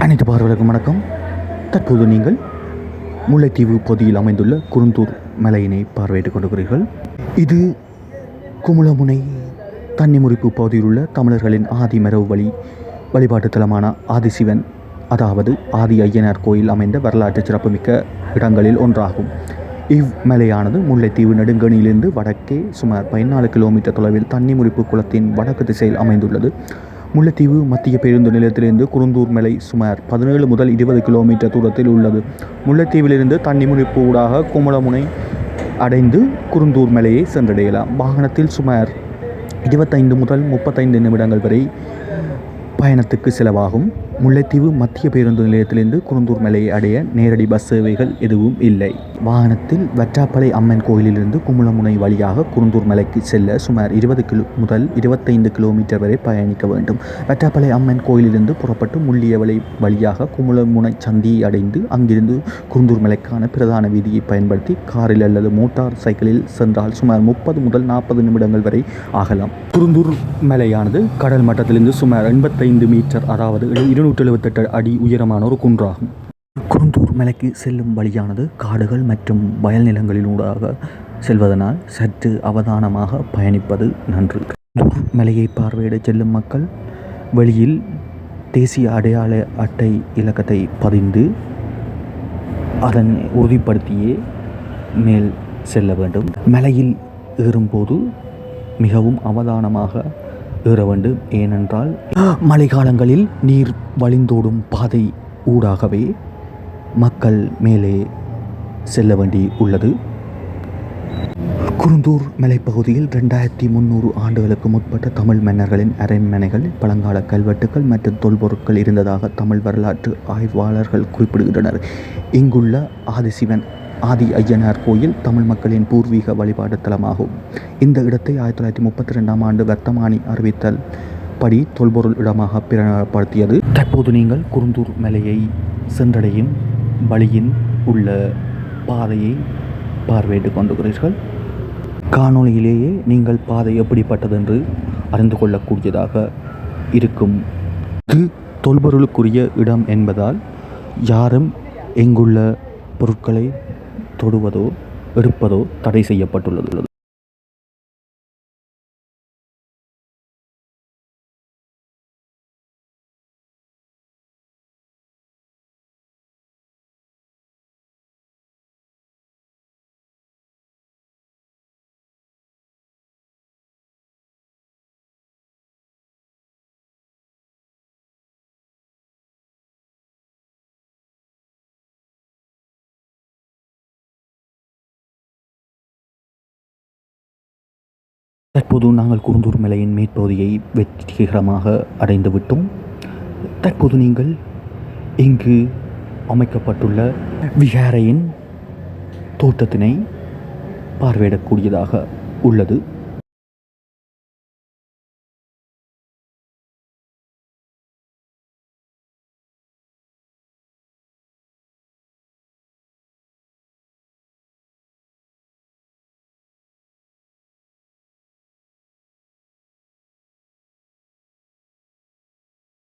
அனைத்து பார்வையாளர்களுக்கும் வணக்கம். தற்போது நீங்கள் முல்லைத்தீவு பகுதியில் அமைந்துள்ள குருந்தூர் மலையினை பார்வையிட்டுக் கொண்டிருக்கிறீர்கள். இது குமுளமுனை தன்னிமுறிப்பு பகுதியில் உள்ள தமிழர்களின் ஆதி மரபு வழிபாட்டு தலமான ஆதிசிவன், அதாவது ஆதி ஐயனார் கோயில் அமைந்த வரலாற்று சிறப்புமிக்க இடங்களில் ஒன்றாகும். இம்மலையானது முல்லைத்தீவு நெடுங்கணியிலிருந்து வடக்கே சுமார் 14 கிலோமீட்டர் தொலைவில் தன்னிமுறிப்பு குளத்தின் வடக்கு திசையில் அமைந்துள்ளது. முல்லைத்தீவு மத்திய பேருந்து நிலையத்திலிருந்து குருந்தூர் மலை சுமார் 17 முதல் 20 கிலோமீட்டர் தூரத்தில் உள்ளது. முல்லைத்தீவிலிருந்து தன்னிமுறிப்பு ஊடாக குமுளமுனை அடைந்து குருந்தூர் மலையை சென்றடையலாம். வாகனத்தில் சுமார் 25 முதல் 35 நிமிடங்கள் வரை பயணத்துக்கு செலவாகும். முல்லைத்தீவு மத்திய பேருந்து நிலையத்திலிருந்து குருந்தூர் மலையை அடைய நேரடி பஸ் சேவைகள் எதுவும் இல்லை. வாகனத்தில் வற்றாப்பளை அம்மன் கோயிலிலிருந்து குமுளமுனை வழியாக குருந்தூர் மலைக்கு செல்ல சுமார் 20 முதல் 25 கிலோமீட்டர் வரை பயணிக்க வேண்டும். வற்றாப்பளை அம்மன் கோயிலிலிருந்து புறப்பட்டு முள்ளியவளை வழியாக குமுளமுனை சந்தியை அடைந்து அங்கிருந்து குருந்தூர் மலைக்கான பிரதான வீதியை பயன்படுத்தி காரில் அல்லது மோட்டார் சைக்கிளில் சென்றால் சுமார் 30 முதல் 40 நிமிடங்கள் வரை ஆகலாம். குருந்தூர் மலையானது கடல் மட்டத்திலிருந்து சுமார் 85 மீட்டர், அதாவது 278 அடி உயரமான ஒரு குன்றாகும். குருந்தூர் மலைக்கு செல்லும் வழியானது காடுகள் மற்றும் வயல் நிலங்களிலூடாக செல்வதனால் சற்று அவதானமாக பயணிப்பது நன்று. குருந்தூர் மலையை பார்வையிட செல்லும் மக்கள் வெளியில் தேசிய அடையாள அட்டை இலக்கத்தை பதிந்து அதனை உறுதிப்படுத்தியே மேல் செல்ல வேண்டும். மலையில் ஏறும்போது மிகவும் அவதானமாக ஏற வேண்டும். ஏனென்றால் மழை காலங்களில் நீர் வழிந்தோடும் பாதை ஊடாகவே மக்கள் மேலே செல்ல வேண்டி உள்ளது. குருந்தூர் மலைப்பகுதியில் 2300 ஆண்டுகளுக்கு முற்பட்ட தமிழ் மன்னர்களின் அரண்மனைகள், பழங்கால கல்வெட்டுக்கள் மற்றும் தொல்பொருட்கள் இருந்ததாக தமிழ் வரலாற்று ஆய்வாளர்கள் குறிப்பிடுகின்றனர். இங்குள்ள ஆதிசிவன் ஆதி ஐயனார் கோயில் தமிழ் மக்களின் பூர்வீக வழிபாடு தலமாகும். இந்த இடத்தை 1932ஆம் ஆண்டு வர்த்தமானி அறிவித்தல் படி தொல்பொருள் இடமாக பிரகடனப்படுத்தியது. தற்போது நீங்கள் குருந்தூர் மலையை சென்றடையும் வழியின் உள்ள பாதையை பார்வையிட்டுக் கொண்டிருக்கிறீர்கள். காணொலியிலேயே நீங்கள் பாதை எப்படிப்பட்டது என்று அறிந்து கொள்ளக்கூடியதாக இருக்கும். இது தொல்பொருளுக்குரிய இடம் என்பதால் யாரும் எங்குள்ள பொருட்களை தொடுவதோ எடுப்பதோ தடை செய்யப்பட்டுள்ளது. தற்போது நாங்கள் குருந்தூர் மலையின் மேற்பகுதியை வெற்றிகரமாக அடைந்து விட்டோம். தற்போது நீங்கள் இங்கு அமைக்கப்பட்டுள்ள விகாரையின் தோட்டத்தினை பார்வையிடக்கூடியதாக உள்ளது.